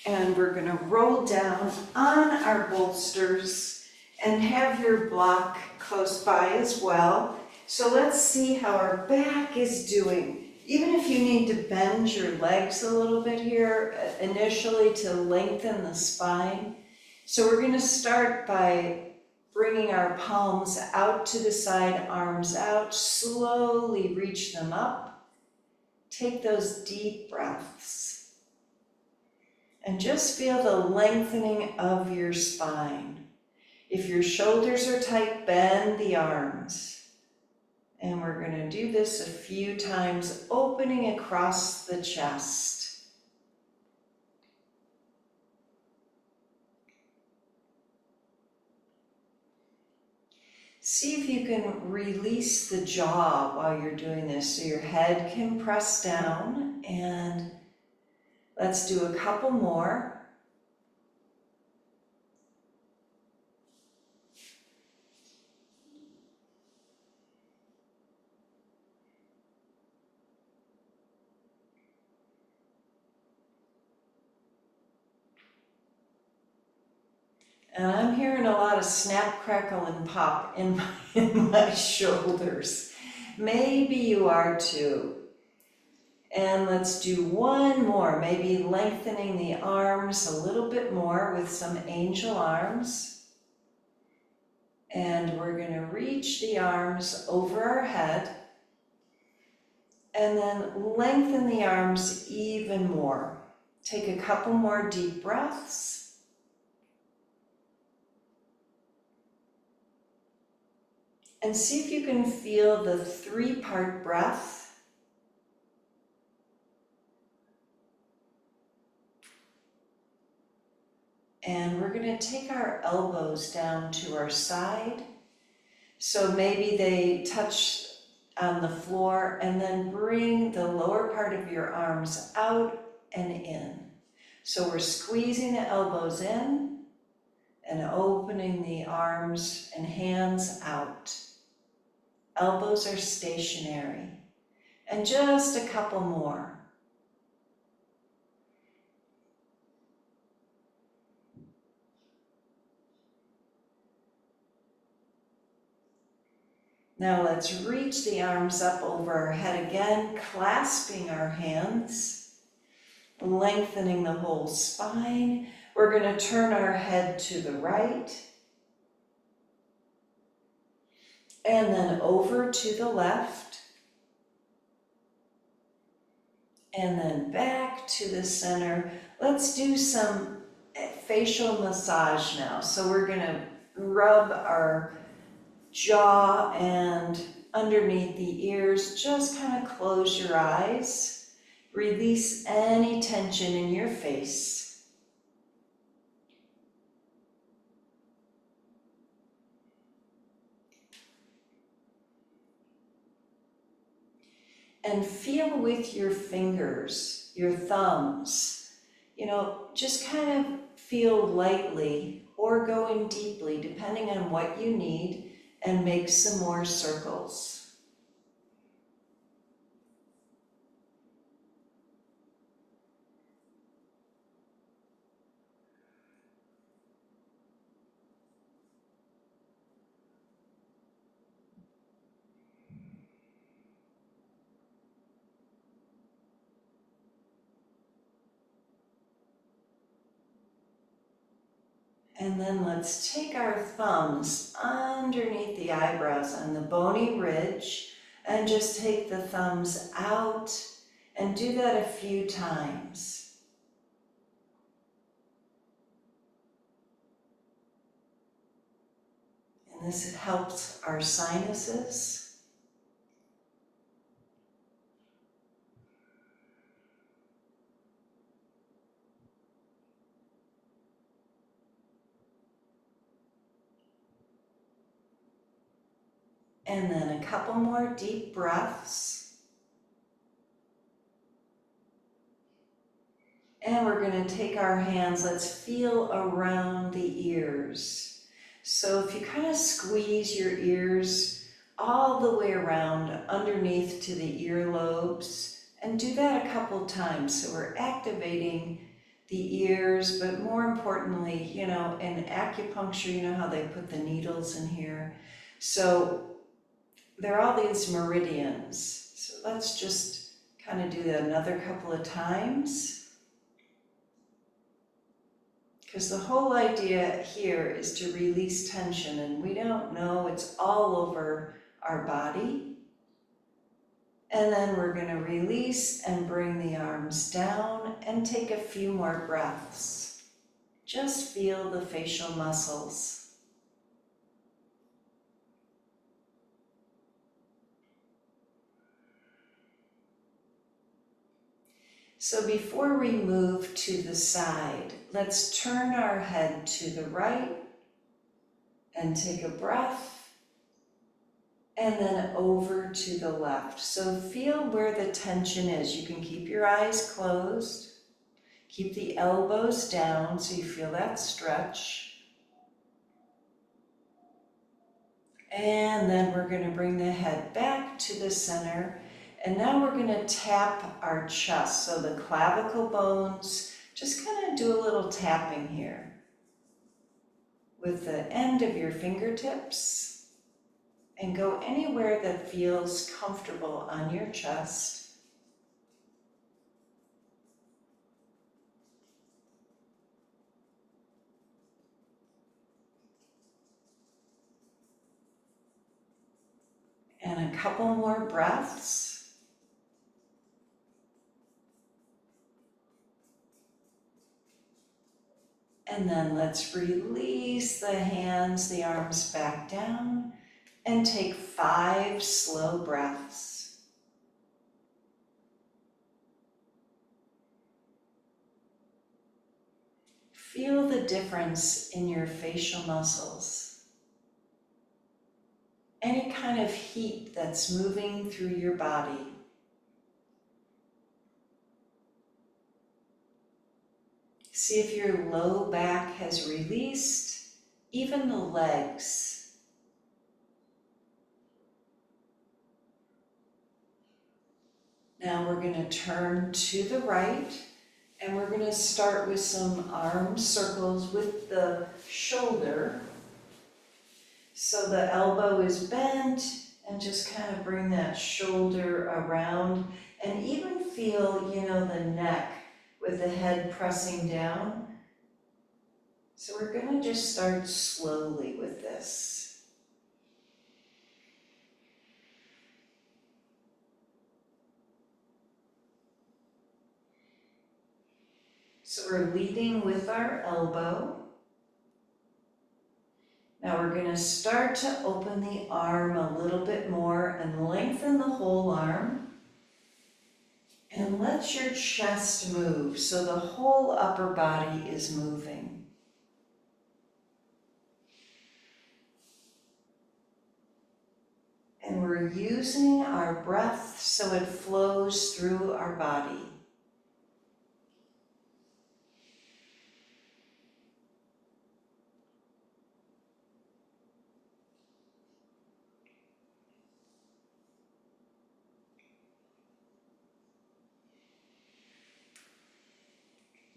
And we're going to roll down on our bolsters and have your block close by as well. So let's see how our back is doing. Even if you need to bend your legs a little bit here initially to lengthen the spine. So we're going to start by bringing our palms out to the side, arms out, slowly reach them up. Take those deep breaths. And just feel the lengthening of your spine. If your shoulders are tight, bend the arms. And we're going to do this a few times, opening across the chest. See if you can release the jaw while you're doing this so your head can press down. And let's do a couple more. And I'm hearing a lot of snap, crackle, and pop in my shoulders. Maybe you are too. And let's do one more, maybe lengthening the arms a little bit more with some angel arms. And we're going to reach the arms over our head. And then lengthen the arms even more. Take a couple more deep breaths. And see if you can feel the 3-part breath. And we're going to take our elbows down to our side. So maybe they touch on the floor, and then bring the lower part of your arms out and in. So we're squeezing the elbows in and opening the arms and hands out. Elbows are stationary. And just a couple more. Now let's reach the arms up over our head again, clasping our hands, lengthening the whole spine. We're going to turn our head to the right, and then over to the left, and then back to the center. Let's do some facial massage now. So we're going to rub our jaw and underneath the ears. Just kind of close your eyes. Release any tension in your face. And feel with your fingers, your thumbs, just kind of feel lightly or go in deeply, depending on what you need, and make some more circles. And then let's take our thumbs underneath the eyebrows on the bony ridge and just take the thumbs out and do that a few times. And this helps our sinuses. And then a couple more deep breaths. And we're going to take our hands, let's feel around the ears. So if you kind of squeeze your ears all the way around underneath to the earlobes, and do that a couple times. So we're activating the ears, but more importantly, in acupuncture, you know how they put the needles in here? So there are all these meridians. So let's just kind of do that another couple of times. Because the whole idea here is to release tension, and we don't know, it's all over our body. And then we're going to release and bring the arms down and take a few more breaths. Just feel the facial muscles. So before we move to the side, let's turn our head to the right and take a breath. And then over to the left. So feel where the tension is. You can keep your eyes closed. Keep the elbows down so you feel that stretch. And then we're going to bring the head back to the center. And now we're going to tap our chest. So the clavicle bones, just kind of do a little tapping here with the end of your fingertips. And go anywhere that feels comfortable on your chest. And a couple more breaths. And then let's release the hands, the arms back down. And take 5 slow breaths. Feel the difference in your facial muscles. Any kind of heat that's moving through your body. See if your low back has released, even the legs. Now we're going to turn to the right, and we're going to start with some arm circles with the shoulder. So the elbow is bent, and just kind of bring that shoulder around, and even feel, the neck with the head pressing down. So we're going to just start slowly with this. So we're leading with our elbow. Now we're going to start to open the arm a little bit more and lengthen the whole arm. And let your chest move so the whole upper body is moving. And we're using our breath so it flows through our body.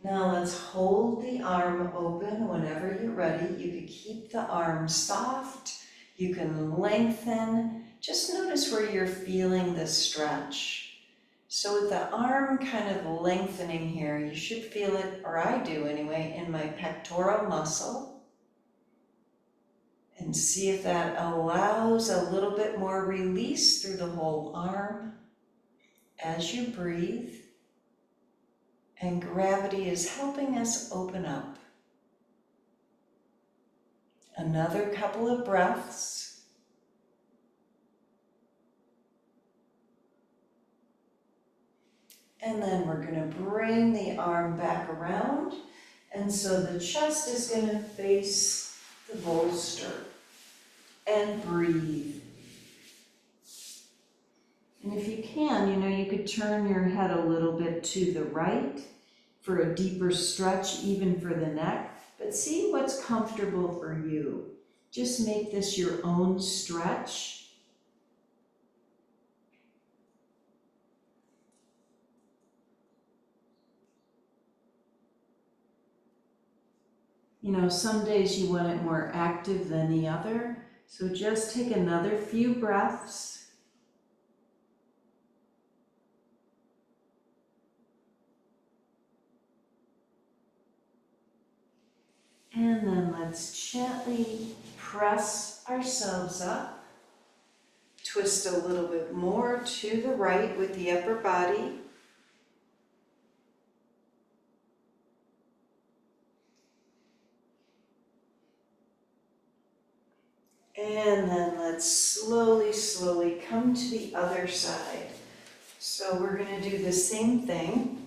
Now let's hold the arm open whenever you're ready. You can keep the arm soft. You can lengthen. Just notice where you're feeling the stretch. So with the arm kind of lengthening here, you should feel it, or I do anyway, in my pectoral muscle. And see if that allows a little bit more release through the whole arm as you breathe. And gravity is helping us open up. Another couple of breaths. And then we're going to bring the arm back around. And so the chest is going to face the bolster. And breathe. And if you can, you could turn your head a little bit to the right for a deeper stretch, even for the neck. But see what's comfortable for you. Just make this your own stretch. You know, some days you want it more active than the other, so just take another few breaths. And then let's gently press ourselves up. Twist a little bit more to the right with the upper body. And then let's slowly, slowly come to the other side. So we're going to do the same thing.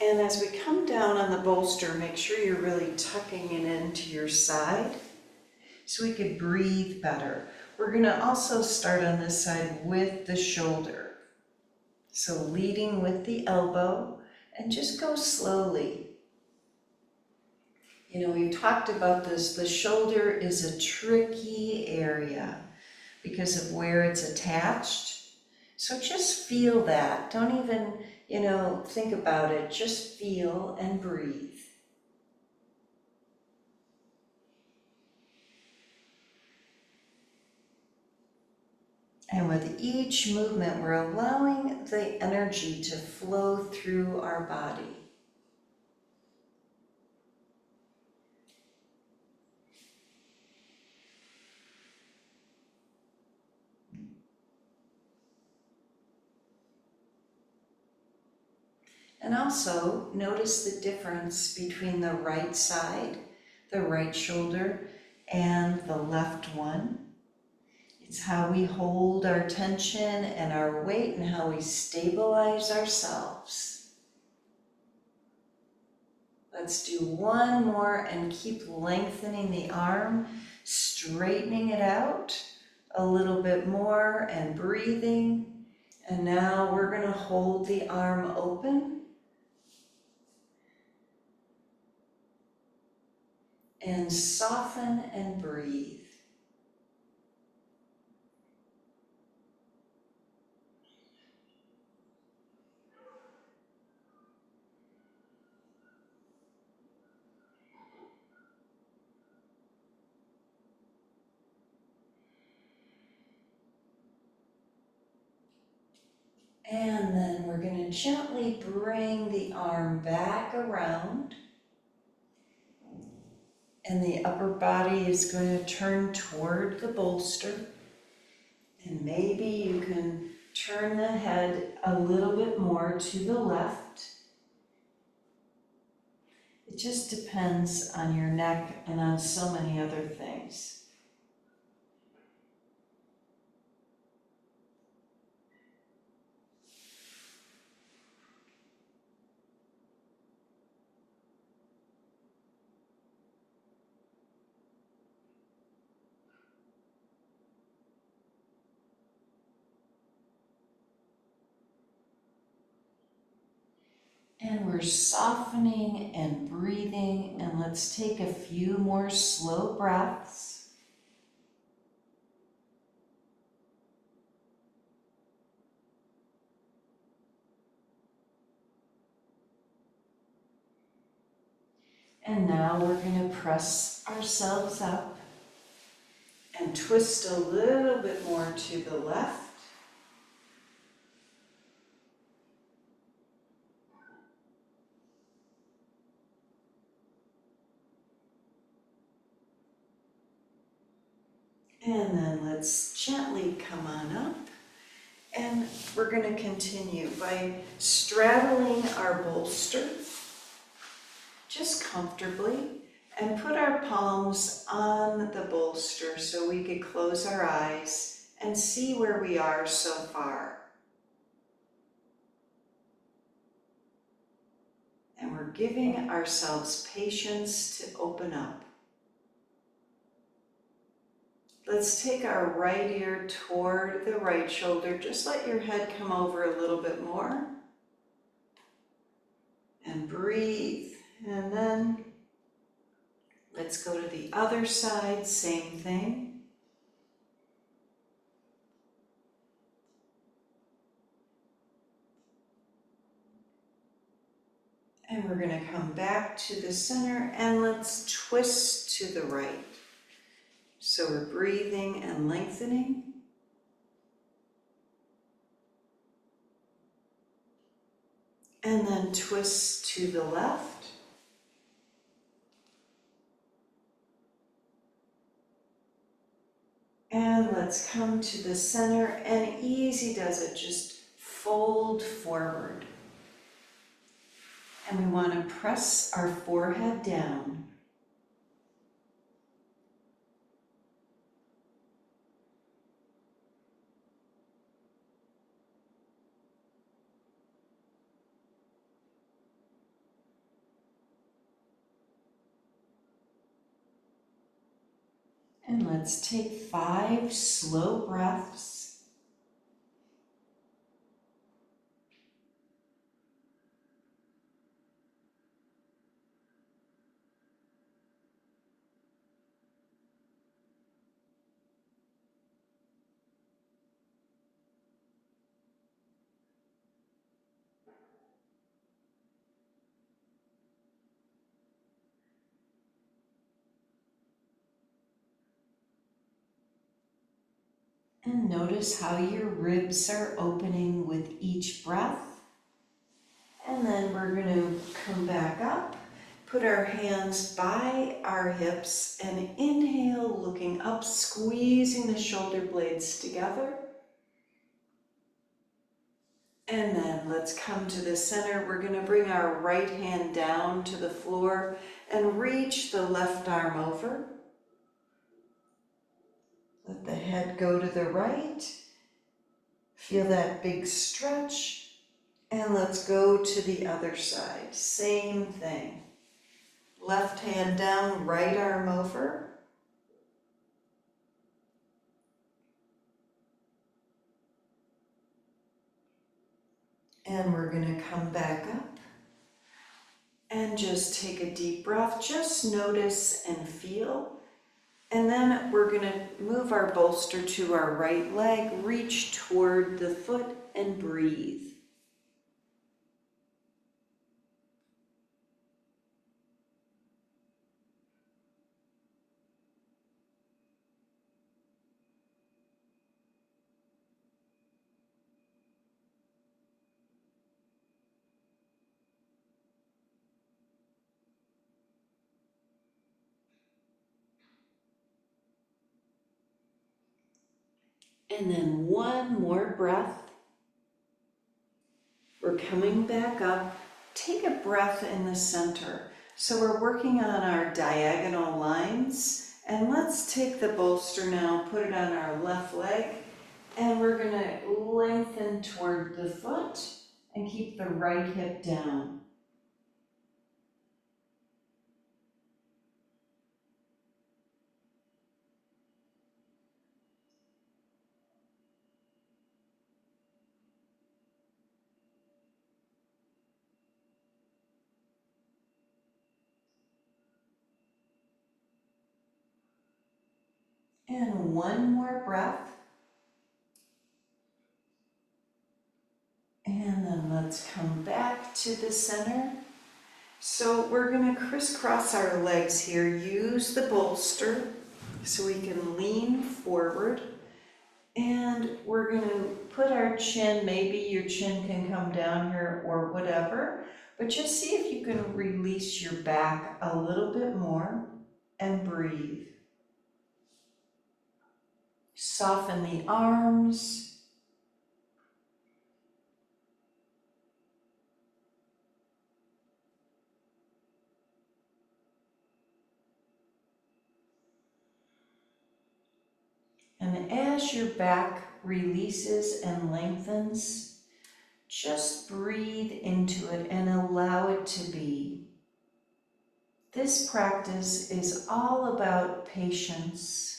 And as we come down on the bolster, make sure you're really tucking it into your side so we could breathe better. We're going to also start on this side with the shoulder. So leading with the elbow and just go slowly. You know, we talked about this. The shoulder is a tricky area because of where it's attached. So just feel that. Don't even, think about it. Just feel and breathe. And with each movement, we're allowing the energy to flow through our body. And also notice the difference between the right side, the right shoulder, and the left one. It's how we hold our tension and our weight and how we stabilize ourselves. Let's do one more and keep lengthening the arm, straightening it out a little bit more and breathing. And now we're going to hold the arm open and soften and breathe. And then we're going to gently bring the arm back around. And the upper body is going to turn toward the bolster. And maybe you can turn the head a little bit more to the left. It just depends on your neck and on so many other things. And we're softening and breathing, and let's take a few more slow breaths. And now we're going to press ourselves up and twist a little bit more to the left. And then let's gently come on up. And we're going to continue by straddling our bolster just comfortably and put our palms on the bolster so we could close our eyes and see where we are so far. And we're giving ourselves patience to open up. Let's take our right ear toward the right shoulder. Just let your head come over a little bit more. And breathe. And then let's go to the other side, same thing. And we're going to come back to the center and let's twist to the right. So we're breathing and lengthening. And then twist to the left. And let's come to the center, and easy does it, just fold forward. And we want to press our forehead down. And let's take 5 slow breaths. And notice how your ribs are opening with each breath. And then we're going to come back up, put our hands by our hips, and inhale, looking up, squeezing the shoulder blades together. And then let's come to the center. We're going to bring our right hand down to the floor and reach the left arm over. Let the head go to the right. Feel that big stretch. And let's go to the other side. Same thing. Left hand down, right arm over. And we're going to come back up and just take a deep breath. Just notice and feel. And then we're going to move our bolster to our right leg, reach toward the foot and breathe. And then one more breath. We're coming back up. Take a breath in the center. So we're working on our diagonal lines. And let's take the bolster now, put it on our left leg, and we're going to lengthen toward the foot and keep the right hip down. And one more breath. And then let's come back to the center. So we're going to crisscross our legs here. Use the bolster so we can lean forward. And we're going to put our chin, maybe your chin can come down here or whatever, but just see if you can release your back a little bit more and breathe. Soften the arms. And as your back releases and lengthens, just breathe into it and allow it to be. This practice is all about patience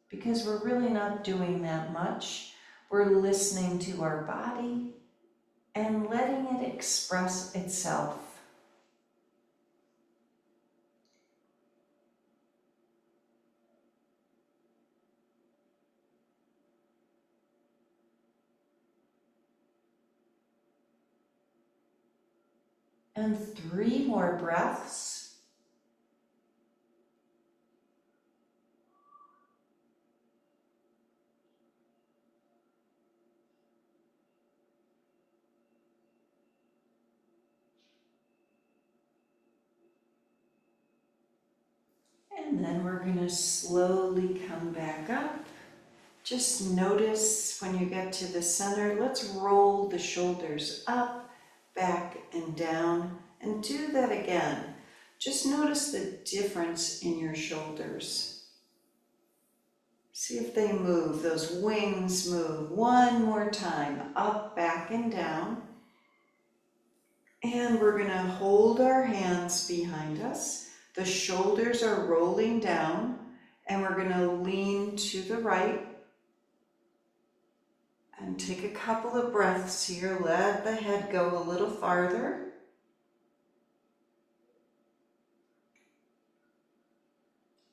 because we're really not doing that much. We're listening to our body and letting it express itself. And 3 more breaths. And then we're going to slowly come back up. Just notice when you get to the center, let's roll the shoulders up, back, and down, and do that again. Just notice the difference in your shoulders. See if they move, those wings move. One more time, up, back, and down. And we're going to hold our hands behind us. The shoulders are rolling down, and we're going to lean to the right. And take a couple of breaths here. Let the head go a little farther.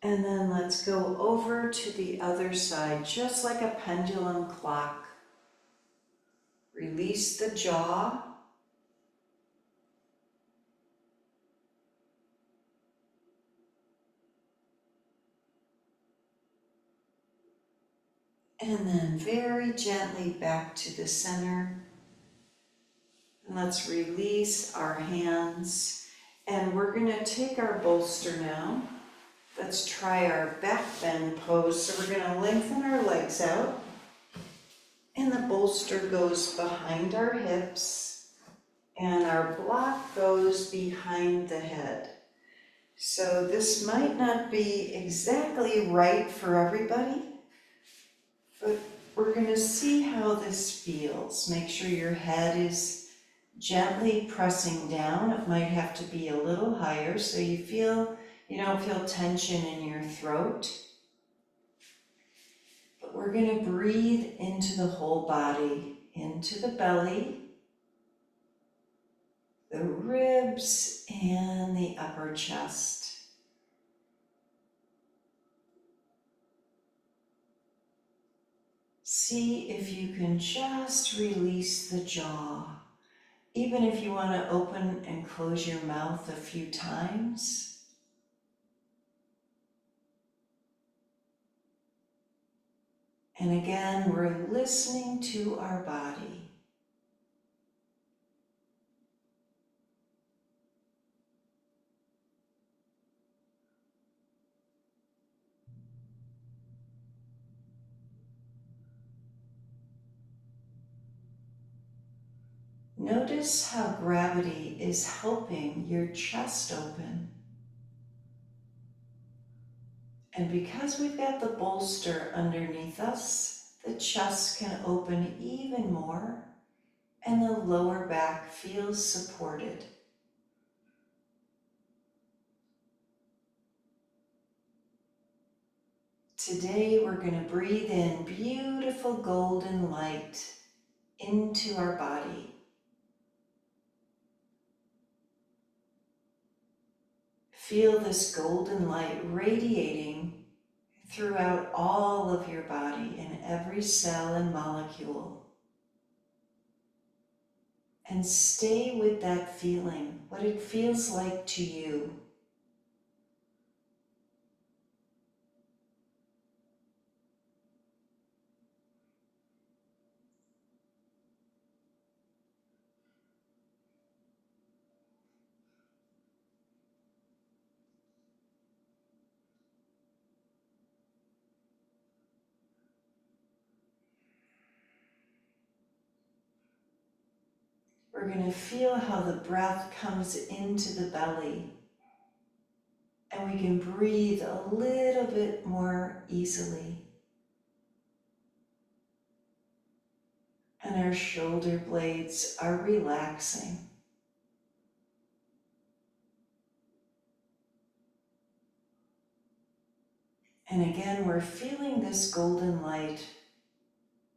And then let's go over to the other side, just like a pendulum clock. Release the jaw. And then very gently back to the center. And let's release our hands. And we're going to take our bolster now. Let's try our back bend pose. So we're going to lengthen our legs out. And the bolster goes behind our hips. And our block goes behind the head. So this might not be exactly right for everybody, but we're going to see how this feels. Make sure your head is gently pressing down. It might have to be a little higher so you don't feel tension in your throat. But we're going to breathe into the whole body, into the belly, the ribs, and the upper chest. See if you can just release the jaw. Even if you want to open and close your mouth a few times. And again, we're listening to our body. Notice how gravity is helping your chest open. And because we've got the bolster underneath us, the chest can open even more, and the lower back feels supported. Today we're going to breathe in beautiful golden light into our body. Feel this golden light radiating throughout all of your body in every cell and molecule. And stay with that feeling, what it feels like to you. We're going to feel how the breath comes into the belly, and we can breathe a little bit more easily. And our shoulder blades are relaxing. And again, we're feeling this golden light,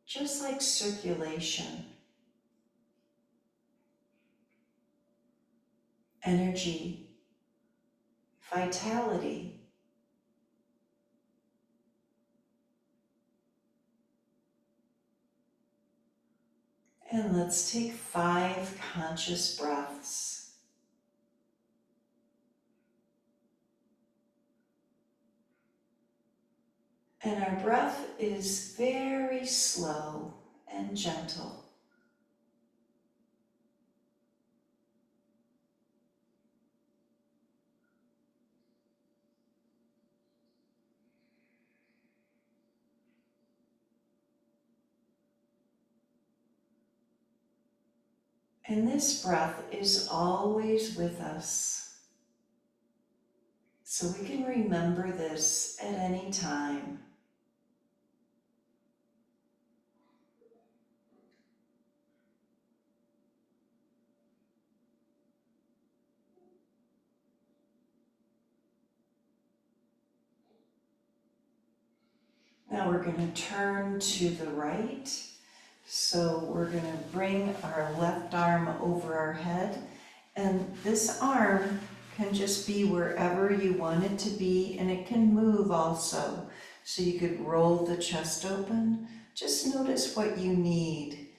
just like circulation, energy, vitality. And let's take 5 conscious breaths. And our breath is very slow and gentle. And this breath is always with us. So we can remember this at any time. Now we're going to turn to the right. So we're going to bring our left arm over our head. And this arm can just be wherever you want it to be, and it can move also. So you could roll the chest open. Just notice what you need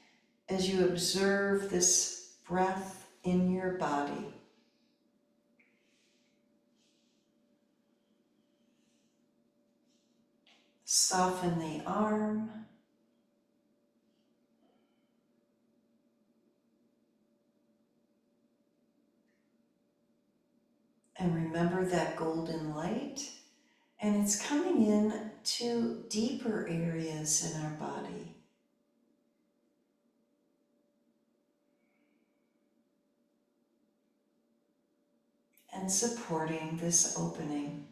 as you observe this breath in your body. Soften the arm. And remember that golden light. And it's coming in to deeper areas in our body. And supporting this opening.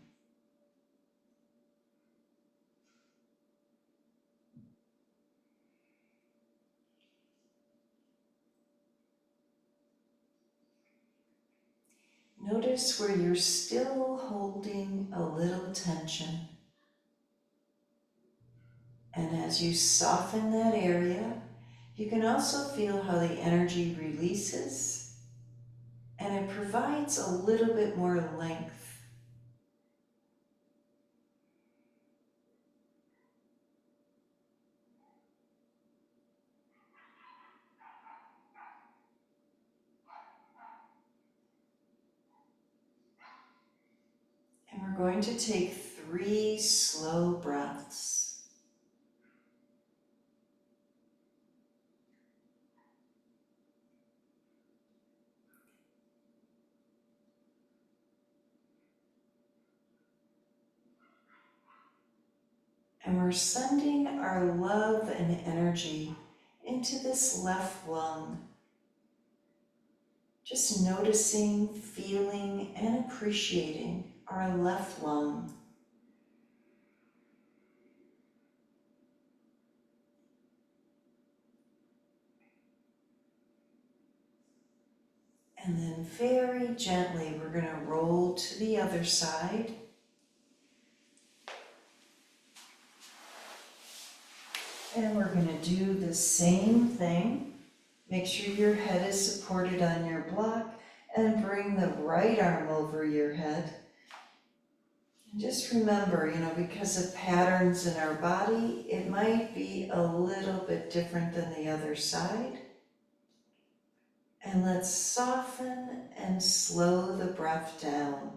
Notice where you're still holding a little tension. And as you soften that area, you can also feel how the energy releases and it provides a little bit more length. And we're going to take 3 slow breaths. And we're sending our love and energy into this left lung. Just noticing, feeling, and appreciating our left lung. And then very gently, we're going to roll to the other side. And we're going to do the same thing. Make sure your head is supported on your block and bring the right arm over your head. And just remember, because of patterns in our body, it might be a little bit different than the other side. And let's soften and slow the breath down.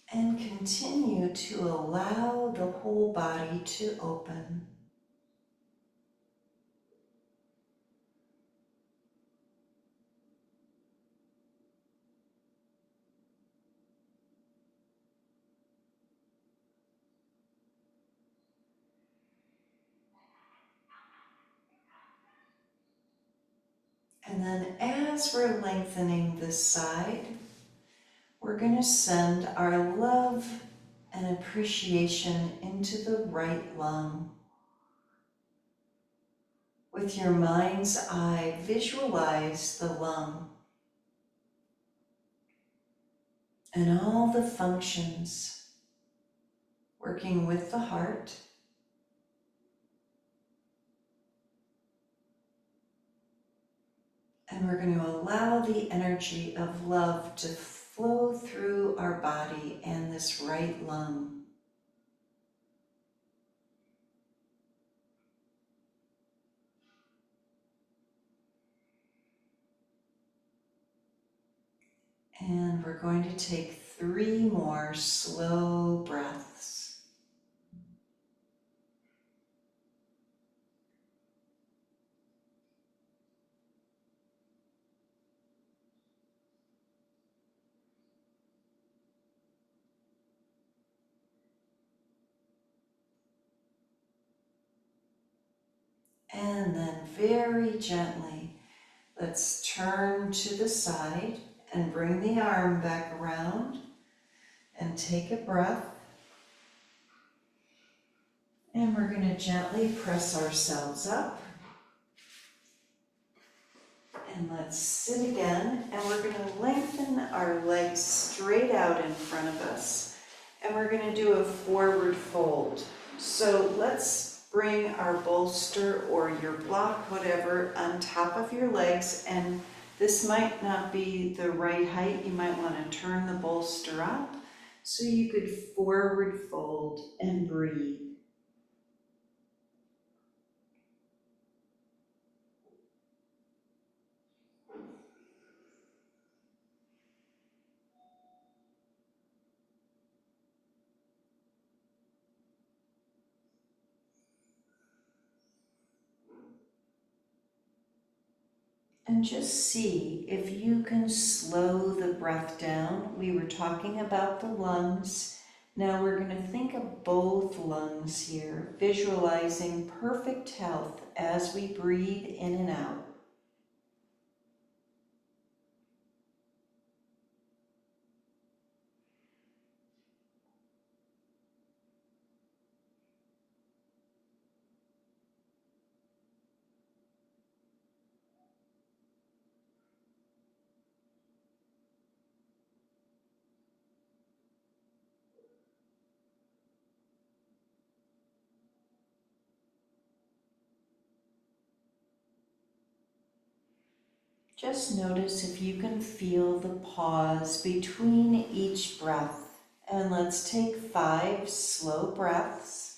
And continue to allow the whole body to open. And then as we're lengthening this side, we're going to send our love and appreciation into the right lung. With your mind's eye, visualize the lung and all the functions working with the heart. And we're going to allow the energy of love to flow through our body and this right lung. And we're going to take 3 more slow breaths. And then very gently, let's turn to the side and bring the arm back around and take a breath. And we're going to gently press ourselves up. And let's sit again, and we're going to lengthen our legs straight out in front of us. And we're going to do a forward fold. So let's bring our bolster or your block, whatever, on top of your legs. And this might not be the right height. You might want to turn the bolster up so you could forward fold and breathe. And just see if you can slow the breath down. We were talking about the lungs. Now we're going to think of both lungs here, visualizing perfect health as we breathe in and out. Just notice if you can feel the pause between each breath. And let's take 5 slow breaths.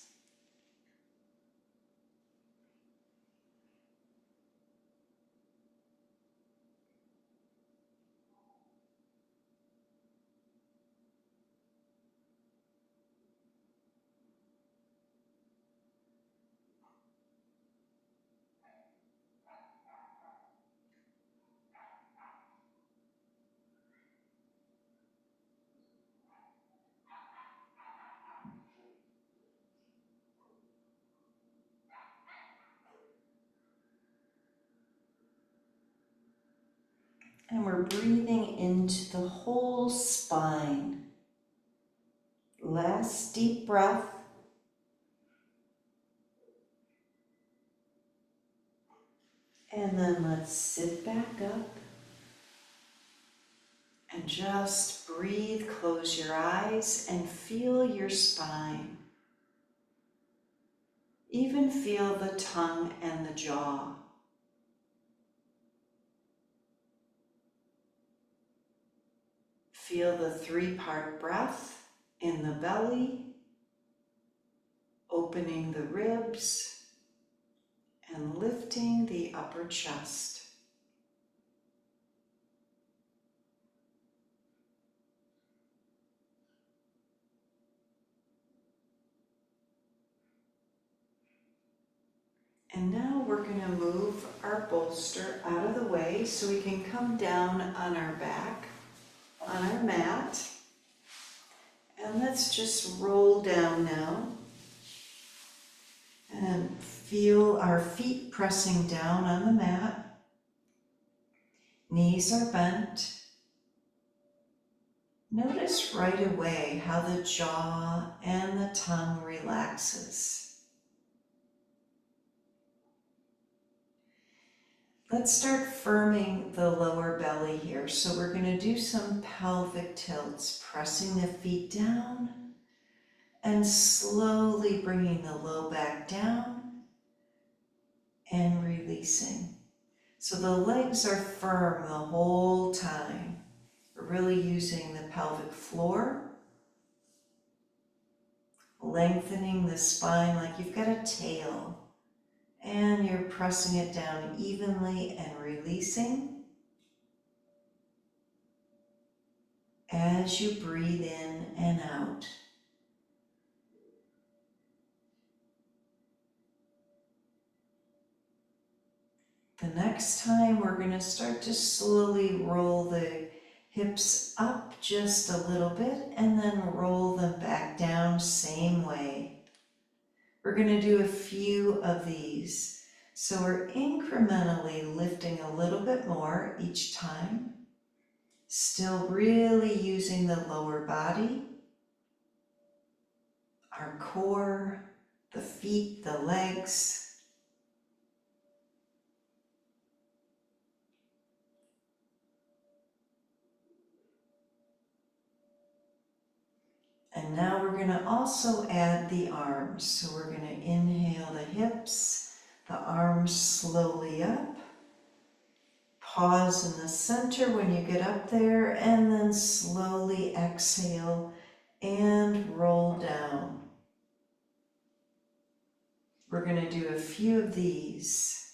And we're breathing into the whole spine. Last deep breath. And then let's sit back up and just breathe, close your eyes and feel your spine. Even feel the tongue and the jaw. Feel the 3-part breath in the belly, opening the ribs and lifting the upper chest. And now we're going to move our bolster out of the way so we can come down on our back, on our mat. And let's just roll down now and feel our feet pressing down on the mat. Knees are bent. Notice right away how the jaw and the tongue relaxes. Let's start firming the lower belly here. So we're going to do some pelvic tilts, pressing the feet down and slowly bringing the low back down and releasing. So the legs are firm the whole time. We're really using the pelvic floor, lengthening the spine like you've got a tail, and you're pressing it down evenly and releasing as you breathe in and out. The next time we're going to start to slowly roll the hips up just a little bit and then roll them back down same way. We're going to do a few of these. So we're incrementally lifting a little bit more each time, still really using the lower body, our core, the feet, the legs. And now we're going to also add the arms. So we're going to inhale the hips, the arms slowly up. Pause in the center when you get up there, and then slowly exhale and roll down. We're going to do a few of these.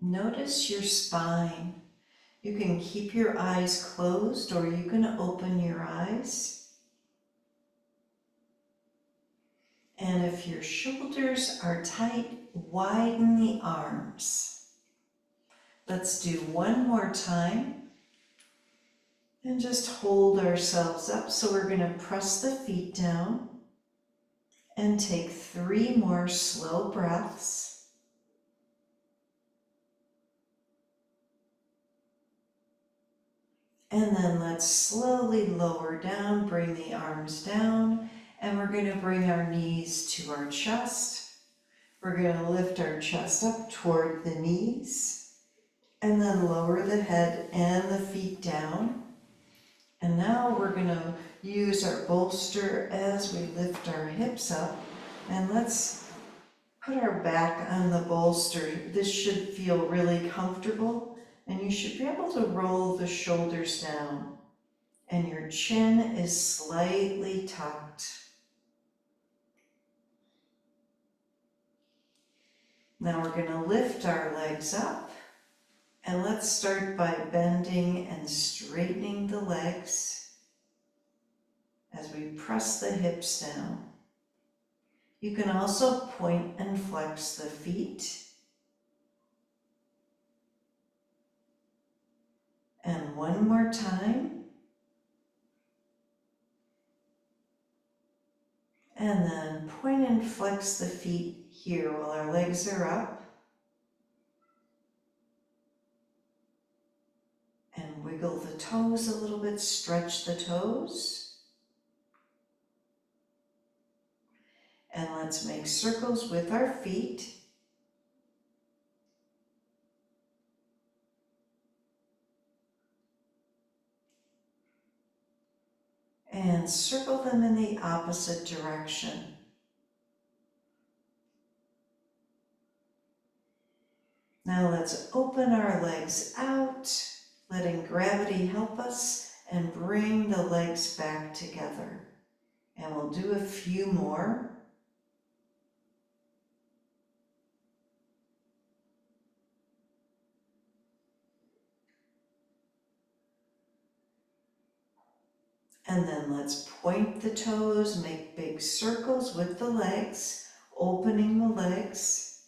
Notice your spine. You can keep your eyes closed or you can open your eyes. And if your shoulders are tight, widen the arms. Let's do one more time. And just hold ourselves up. So we're going to press the feet down and take 3 more slow breaths. And then let's slowly lower down, bring the arms down, and we're going to bring our knees to our chest. We're going to lift our chest up toward the knees, and then lower the head and the feet down. And now we're going to use our bolster as we lift our hips up, and let's put our back on the bolster. This should feel really comfortable. And you should be able to roll the shoulders down. And your chin is slightly tucked. Now we're going to lift our legs up. And let's start by bending and straightening the legs as we press the hips down. You can also point and flex the feet. And one more time. And then point and flex the feet here while our legs are up. And wiggle the toes a little bit, stretch the toes. And let's make circles with our feet. And circle them in the opposite direction. Now let's open our legs out, letting gravity help us, and bring the legs back together. And we'll do a few more. And then let's point the toes, make big circles with the legs, opening the legs.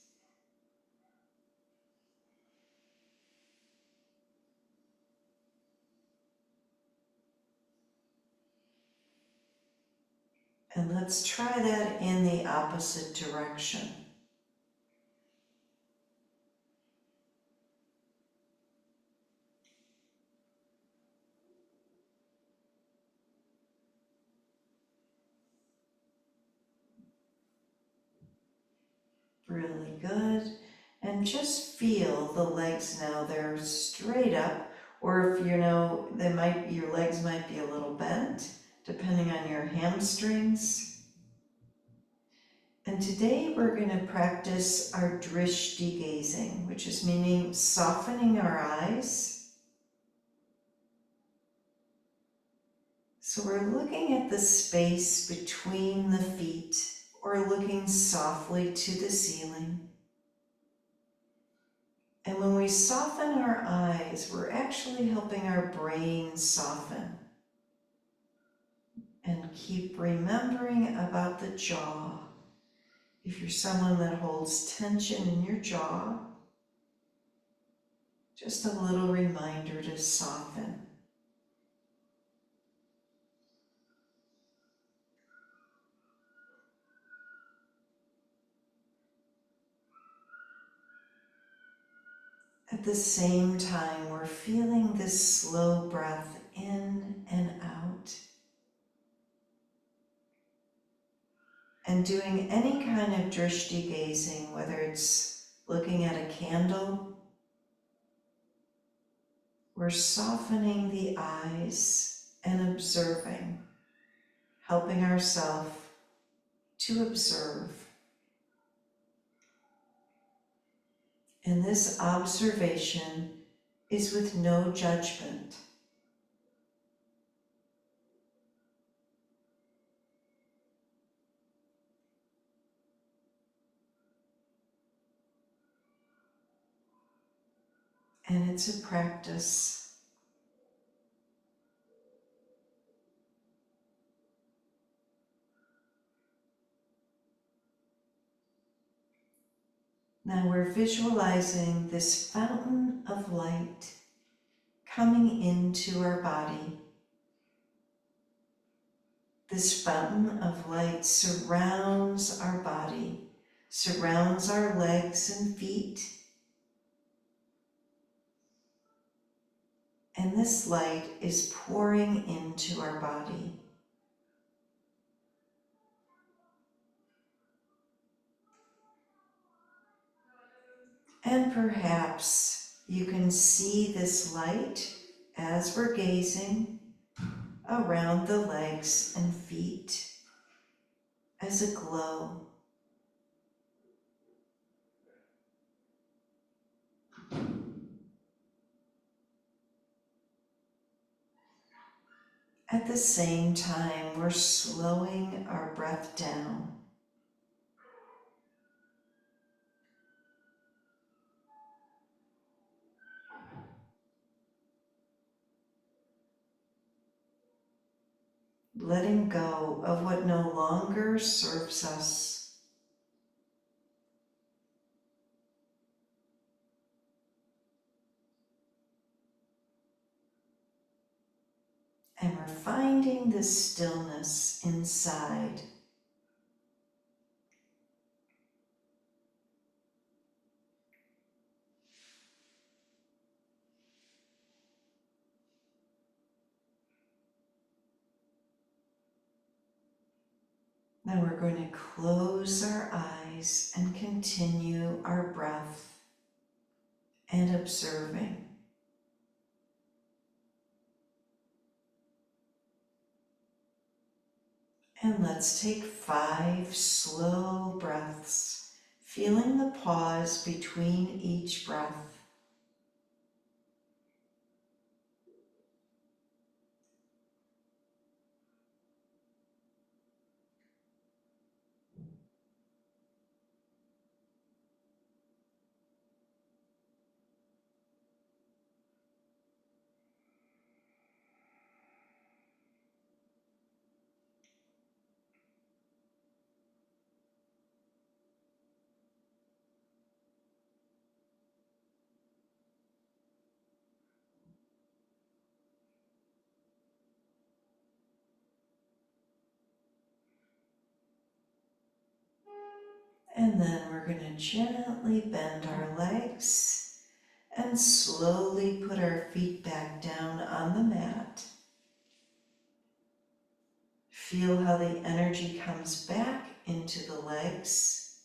And let's try that in the opposite direction. Really good. And And just feel the legs now, they're straight up, or if your legs might be a little bent, depending on your hamstrings. And today we're going to practice our drishti gazing, which is meaning softening our eyes. So we're looking at the space between the feet or looking softly to the ceiling. And when we soften our eyes, we're actually helping our brain soften. And keep remembering about the jaw. If you're someone that holds tension in your jaw, just a little reminder to soften. At the same time, we're feeling this slow breath in and out. And doing any kind of drishti gazing, whether it's looking at a candle, we're softening the eyes and observing, helping ourselves to observe. And this observation is with no judgment. And it's a practice. Now we're visualizing this fountain of light coming into our body. This fountain of light surrounds our body, surrounds our legs and feet. And this light is pouring into our body. And perhaps you can see this light as we're gazing around the legs and feet as a glow. At the same time, we're slowing our breath down. Letting go of what no longer serves us. And we're finding this stillness inside. Now we're going to close our eyes and continue our breath and observing. And let's take 5 slow breaths, feeling the pause between each breath. And then we're going to gently bend our legs and slowly put our feet back down on the mat. Feel how the energy comes back into the legs.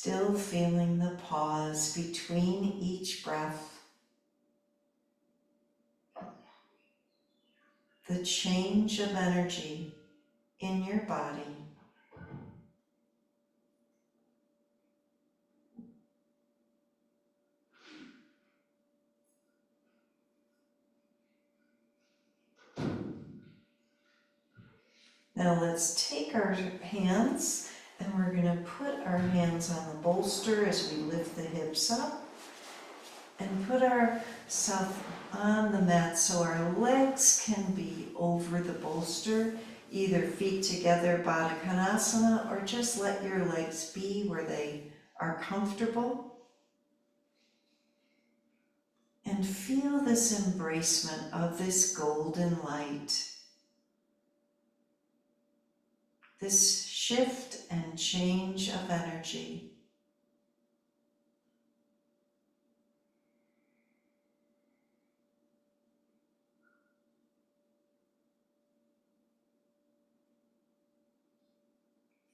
Still feeling the pause between each breath, the change of energy in your body. Now let's take our hands and we're going to put our hands on the bolster as we lift the hips up and put ourselves on the mat so our legs can be over the bolster, either feet together, Baddha Konasana, or just let your legs be where they are comfortable. And feel this embracement of this golden light. This shift and change of energy.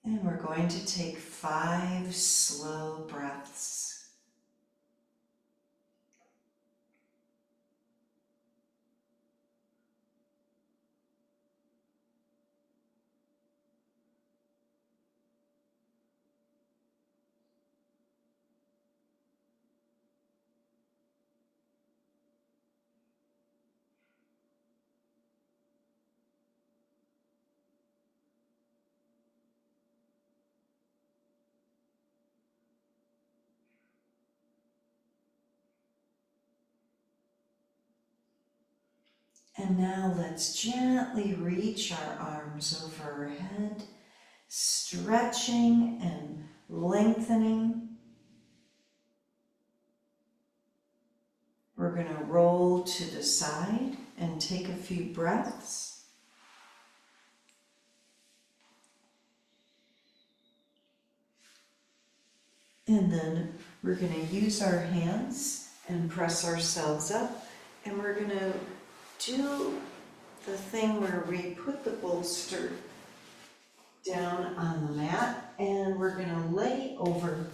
And we're going to take 5 slow breaths. And now let's gently reach our arms over our head, stretching and lengthening. We're going to roll to the side and take a few breaths. And then we're going to use our hands and press ourselves up, and we're going to do the thing where we put the bolster down on the mat and we're going to lay over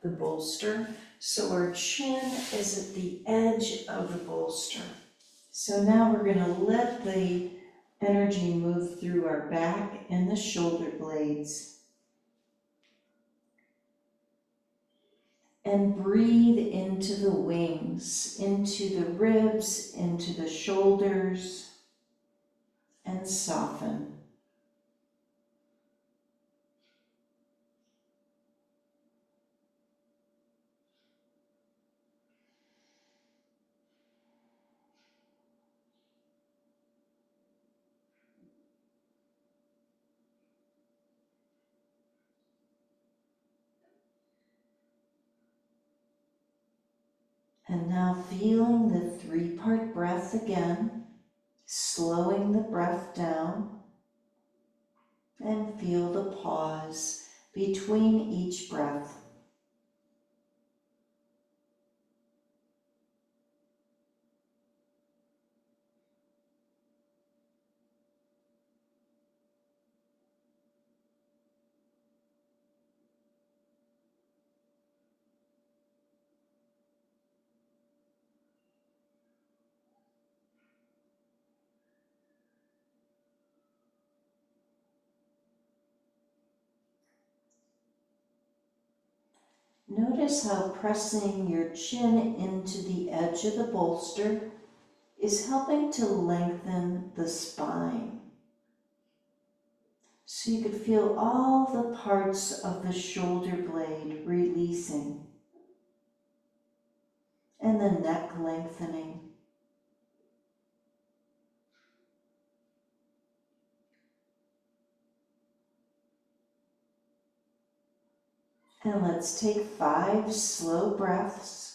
the bolster so our chin is at the edge of the bolster. So now we're going to let the energy move through our back and the shoulder blades. And breathe into the wings, into the ribs, into the shoulders, and soften. And now feeling the 3-part breath again, slowing the breath down, and feel the pause between each breath. Notice how pressing your chin into the edge of the bolster is helping to lengthen the spine. So you could feel all the parts of the shoulder blade releasing and the neck lengthening. And let's take 5 slow breaths.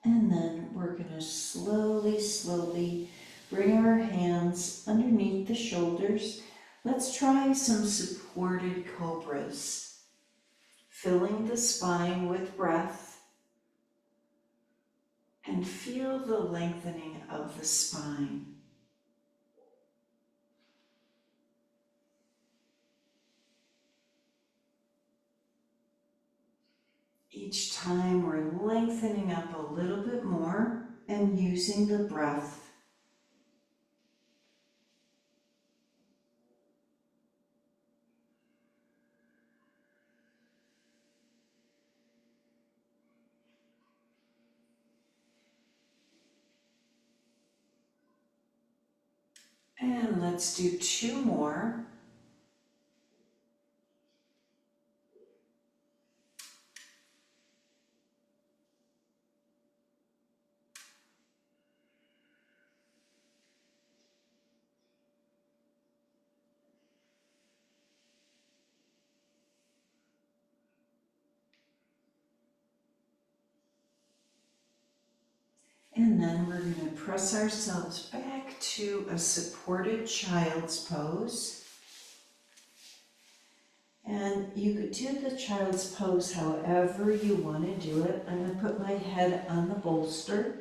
And then we're gonna slowly, slowly bring our hands underneath the shoulders. Let's try some supported cobras, filling the spine with breath and feel the lengthening of the spine. Each time we're lengthening up a little bit more and using the breath. And let's do 2 more. And then we're going to press ourselves back to a supported child's pose. And you could do the child's pose however you want to do it. I'm going to put my head on the bolster.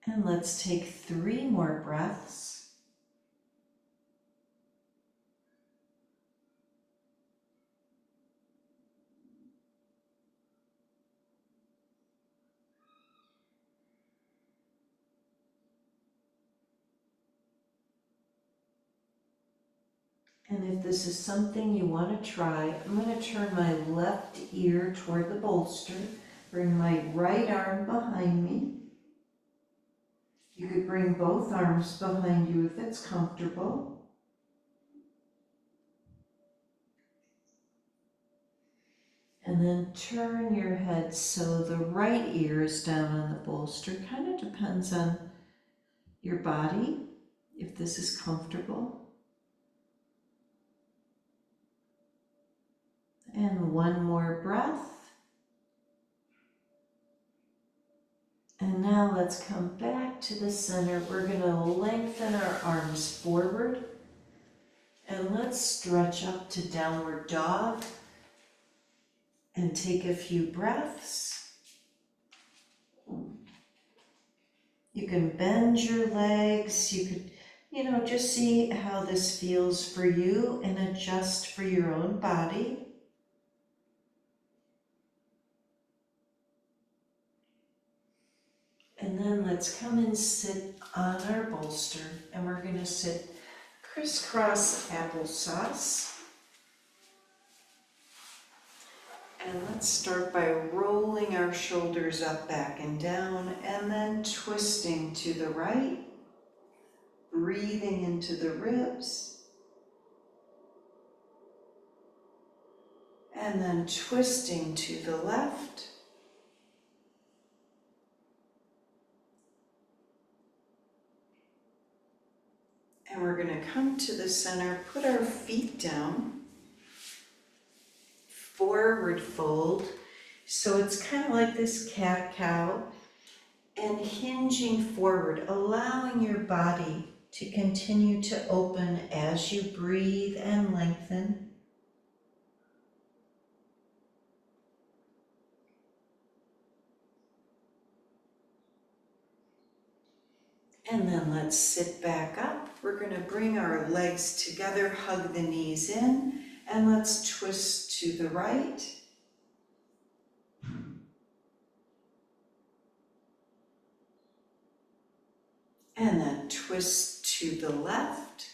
And let's take 3 more breaths. And if this is something you want to try, I'm going to turn my left ear toward the bolster, bring my right arm behind me. You could bring both arms behind you if it's comfortable. And then turn your head so the right ear is down on the bolster. Kind of depends on your body, if this is comfortable. And 1 more breath. And now let's come back to the center. We're going to lengthen our arms forward. And let's stretch up to downward dog. And take a few breaths. You can bend your legs. You could, just see how this feels for you and adjust for your own body. And then let's come and sit on our bolster, and we're going to sit crisscross applesauce. And let's start by rolling our shoulders up, back, and down, and then twisting to the right, breathing into the ribs, and then twisting to the left. And we're going to come to the center, put our feet down, forward fold. So it's kind of like this cat-cow, and hinging forward, allowing your body to continue to open as you breathe and lengthen. And then let's sit back up. We're going to bring our legs together, hug the knees in, and let's twist to the right. And then twist to the left.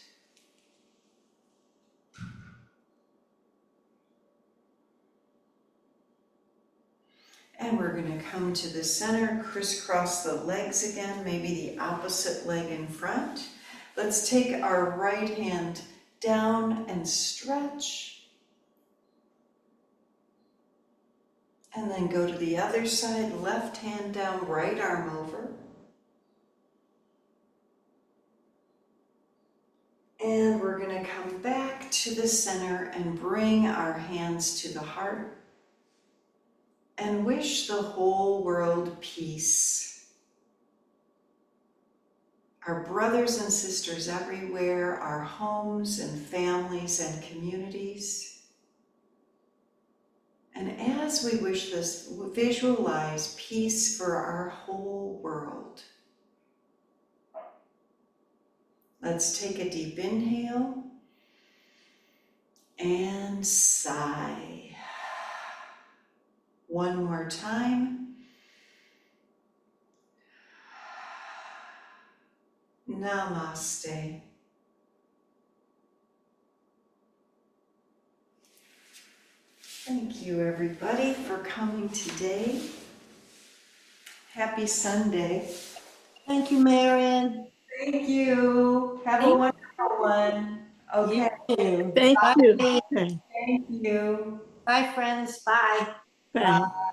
And we're going to come to the center, crisscross the legs again, maybe the opposite leg in front. Let's take our right hand down and stretch. And then go to the other side, left hand down, right arm over. And we're going to come back to the center and bring our hands to the heart and wish the whole world peace. Our brothers and sisters everywhere, our homes and families and communities. And as we wish this, visualize peace for our whole world. Let's take a deep inhale and sigh. One more time. Namaste. Thank you, everybody, for coming today. Happy Sunday. Thank you, Marion. Thank you. Have a wonderful one. Okay, You too. Thank Bye. you. thank you. Bye, friends. Bye. Bye.